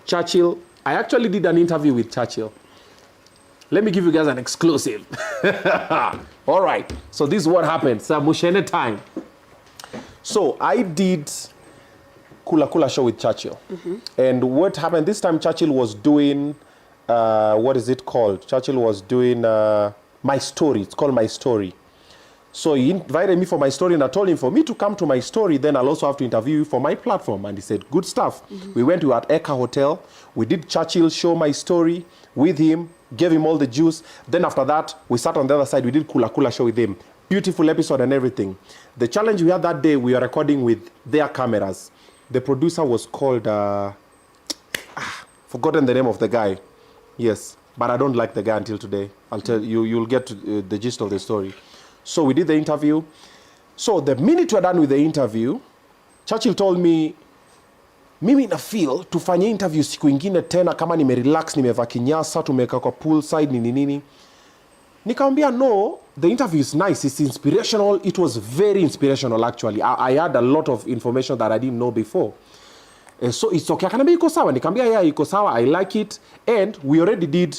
Churchill. I actually did an interview with Churchill. Let me give you guys an exclusive. All right. So this is what happened. Mushene time. So I did Kula Kula show with Churchill. And what happened this time, Churchill was doing, what is it called? Churchill was doing My Story. It's called My Story. So he invited me for My Story, and I told him for me to come to My Story, then I'll also have to interview you for my platform. And he said, good stuff. We went to at Eka Hotel. We did Churchill show My Story with him, gave him all the juice. Then after that, we sat on the other side. We did Kula Kula show with him. Beautiful episode and everything. The challenge we had that day, we were recording with their cameras. The producer was called, forgotten the name of the guy. Yes, but I don't like the guy until today. I'll tell you, you'll get the gist of the story. So we did the interview. So the minute we're done with the interview, Churchill told me, mimi na feel tufanye interview siku ingine tena kama nimerelax, nimevaa kinyasa, tumeka kwa poolside, nini. Nikamwambia no, the interview is nice, it's inspirational. It was very inspirational actually. I had a lot of information that I didn't know before. So it's okay. Akaniambia iko sawa. Nikamwambia yeah, iko sawa. I like it. And we already did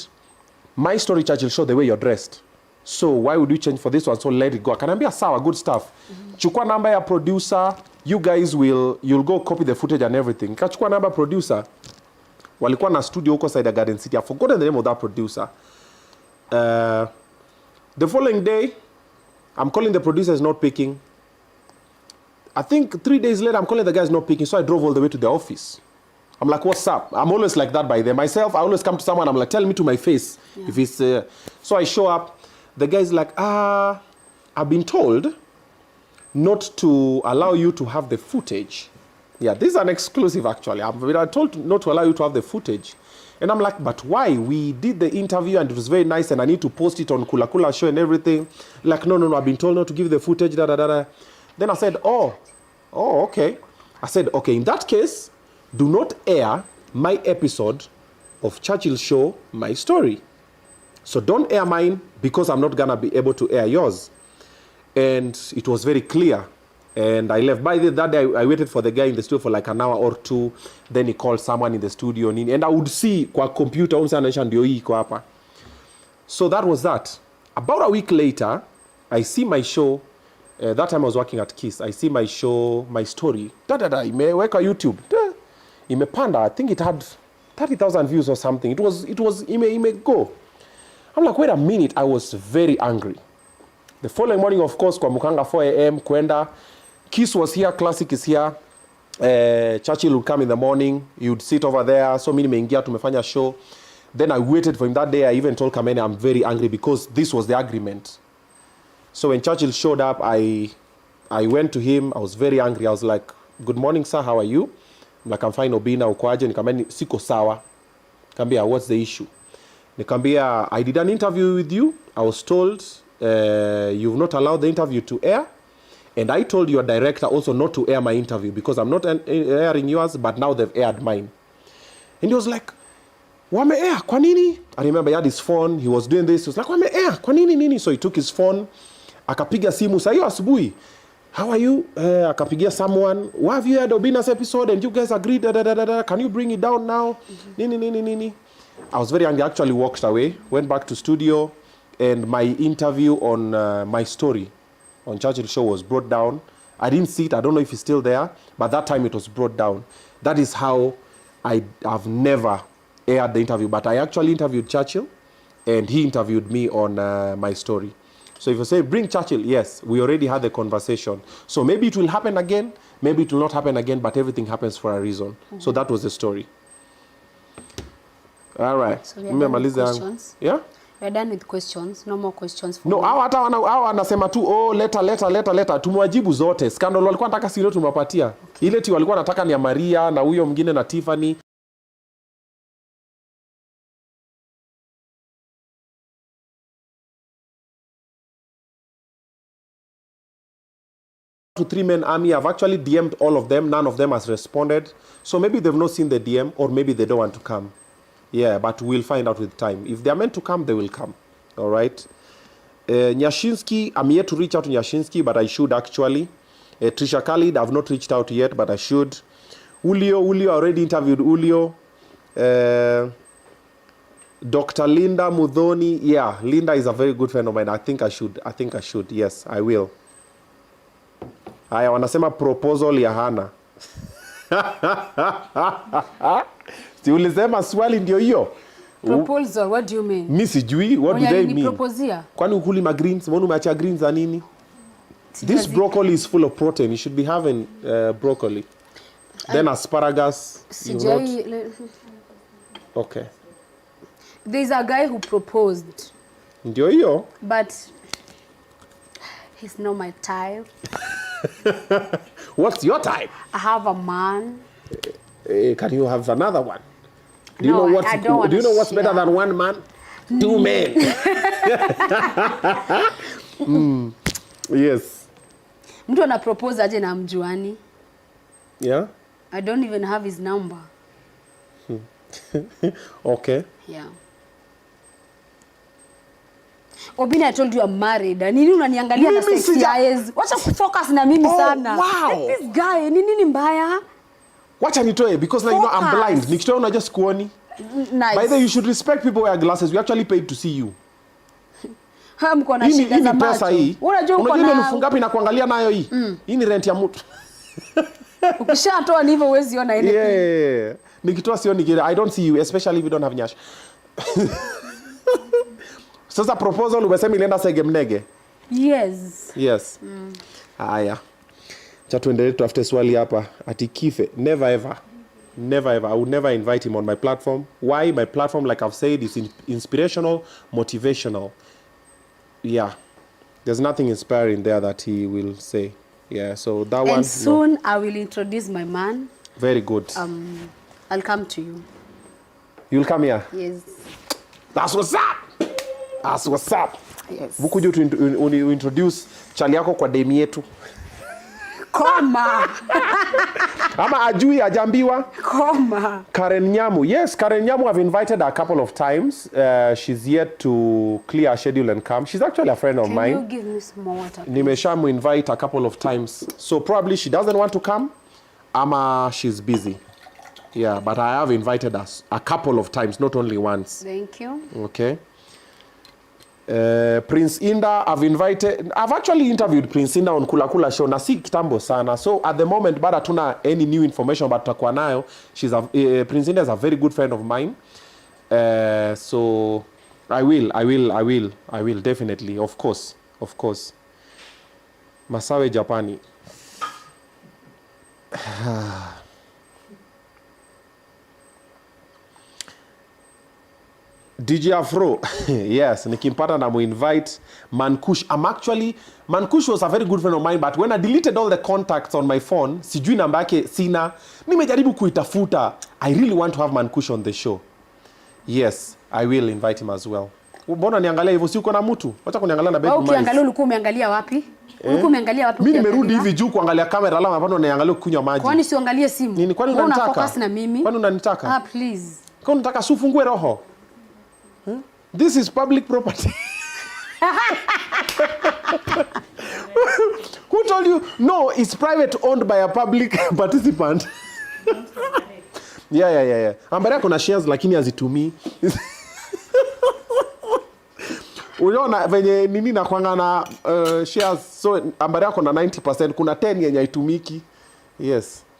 My Story Churchill show the way you're dressed. So why would you change for this one? So let it go. Akaniambia sawa, good stuff. Chukua namba ya producer. You guys you'll go copy the footage and everything. Kachukua namba producer. Walikuwa na studio huko side Garden City. I've forgotten the name of that producer. The following day, I'm calling the producer, is not picking. I think 3 days later, I'm calling the guy, is not picking. So I drove all the way to the office. I'm like, what's up? I'm always like that by them. Myself, I always come to someone, I'm like, tell me to my face. Yeah. If it's, so I show up. The guy's like, I've been told not to allow you to have the footage. Yeah, this is an exclusive actually. I've been told not to allow you to have the footage. And I'm like, but why? We did the interview and it was very nice and I need to post it on Kula Kula show and everything. Like, no, I've been told not to give the footage, Then I said, oh, okay. I said, okay, in that case, do not air my episode of Churchill show, My Story. So don't air mine because I'm not going to be able to air yours. And it was very clear. And I left. By that day, I waited for the guy in the studio for like an hour or two. Then he called someone in the studio. And I would see kwa computer. So that was that. About a week later, I see my show. That time I was working at Kiss. I see my show, My Story. Imeweka YouTube. Imepanda. I think it had 30,000 views or something. It was go. I'm like, wait a minute. I was very angry. The following morning, of course, kwa mukanga 4 a.m. kwenda. Kiss was here, Classic is here. Churchill would come in the morning. He would sit over there. So mimi nimeingia tumefanya show. Then I waited for him that day. I even told Kamene I'm very angry because this was the agreement. So when Churchill showed up, I went to him. I was very angry. I was like, good morning, sir. How are you? I'm like, I'm fine, Obinna, ukoaje? Nikamwambia siko sawa. Nikamwambia, what's the issue? Nikamwambia, I did an interview with you. I was told you've not allowed the interview to air. And I told your director also not to air my interview because I'm not airing yours, but now they've aired mine. And he was like, wame air, kwa nini? I remember he had his phone, he was doing this. He was like, wame air, kwa nini? So he took his phone, akapiga simu, sayo asubuhi. How are you? Akapigia someone, why have you heard Obinna's episode and you guys agreed, can you bring it down now? Nini. I was very angry, I actually walked away, went back to studio, and my interview on My Story on Churchill show was brought down. I didn't see it. I don't know if it's still there, but that time it was brought down. That is how I've never aired the interview, but I actually interviewed Churchill and he interviewed me on My Story. So if you say, bring Churchill, yes, we already had the conversation. So maybe it will happen again, maybe it will not happen again, but everything happens for a reason. So that was the story. All right. So we are done with questions. Yeah? We're done with questions. No more questions for no, hao wanasema tu leta tumwajibu zote. Scandal walikuwa nataka sio tumewapatia. Okay. Ile ti walikuwa nataka ni ya Maria na huyo mwingine na Tiffany. To 3-man army, I've actually DM'd all of them. None of them has responded. So maybe they've not seen the DM or maybe they don't want to come. Yeah, but we'll find out with time. If they're meant to come, they will come. All right. Nyashinsky, I'm yet to reach out to Nyashinsky, but I should actually. Trisha Khalid, I've not reached out yet, but I should. Julio already interviewed Julio. Dr. Linda Mudhoni. Yeah, Linda is a very good friend of mine. I think I should. Yes, I will. Haya, wanasema proposal ya Hana. Si ulisema swali ndio hiyo? Proposal, what do you mean? Mimi sijui, what do they mean? Proposal. Kwani ukuli ma greens? Mbona umeacha greens za nini? This broccoli is full of protein. You should be having broccoli. Then asparagus. Okay. There's a guy who proposed. Ndio hiyo? But he's not my type. What's your type? I have a man. Can you have another one? Do you know what's better than one man? Two men. Yes. Mtu ana propose aje na mjuani? Yeah. I don't even have his number. Okay. Yeah. Obinna, I told you I'm married. Nini unaniangalia na sexy eyes? Wacha kufocus na mimi sana. Wow. Like this guy, nini mbaya? Wacha nitoe because now you know I'm blind. Nikitoa una just kuoni. Nice. By the way, you should respect people who wear glasses. We actually paid to see you. Mko na shida za macho. Pesa hii. Unajua uko na na ngapi na kuangalia nayo hii? Hii ni rent ya mtu. Ukishatoa ni hivyo huwezi ona anything. Yeah. Nikitoa sioni kile. I don't see you, especially if you don't have nyash. Sasa proposal umesema ilienda Segemnege? Yes. Yes. Haya. Cha tuendelee tutafute swali hapa. Ati Kife, never ever. Never ever. I would never invite him on my platform. Why? My platform, like I've said, is inspirational, motivational. Yeah. There's nothing inspiring there that he will say. Yeah, so that one. And soon I will introduce my man. Very good. I'll come to you. You'll come here? Yes. That's what's up. That's what's up. Yes. Vukuju to introduce chali yako kwa demi yetu. Koma. Ama ajui ajambiwa. Koma. Karen Nyamu. Yes, Karen Nyamu I've invited her a couple of times. She's yet to clear her schedule and come. She's actually a friend of mine. Can you give me some more water? Nimeshamu invite a couple of times. So probably she doesn't want to come. Ama she's busy. Yeah, but I have invited us a couple of times, not only once. Thank you. Okay. Prince Inda, I've actually interviewed Prince Inda on Kula Kula show na si kitambo sana. So at the moment, bado hatuna any new information about tutakuwa nayo. Prince Inda is a very good friend of mine. So I will definitely, of course. Masawe Japani. DJ Afro, yes, nikimpata na mu-invite Mankush. Mankush was a very good friend of mine, but when I deleted all the contacts on my phone, sijui namba yake sina, nimejaribu kuitafuta. I really want to have Mankush on the show. Yes, I will invite him as well. Mbona niangalia hivyo, si uko na mtu? Wacha kuniangalia na bedroom. Ukiangalia ulikuwa umeangalia wapi? Ulikuwa umeangalia wapi? Mimi nimerudi hivi juu kuangalia kamera alama hapa ndo niangalia kunywa maji. Kwani siangalie simu? Nini kwani unanitaka? Focus na mimi. Kwani unanitaka? Please. Kwani unataka ufungue roho? This is public property. Who told you? No, it's private owned by a public participant. Yeah. Ambari kuna shares lakini hazitumii. Unaona venye nini na kwanga na shares, so ambari kuna 90%, kuna 10 yenye haitumiki. Yes.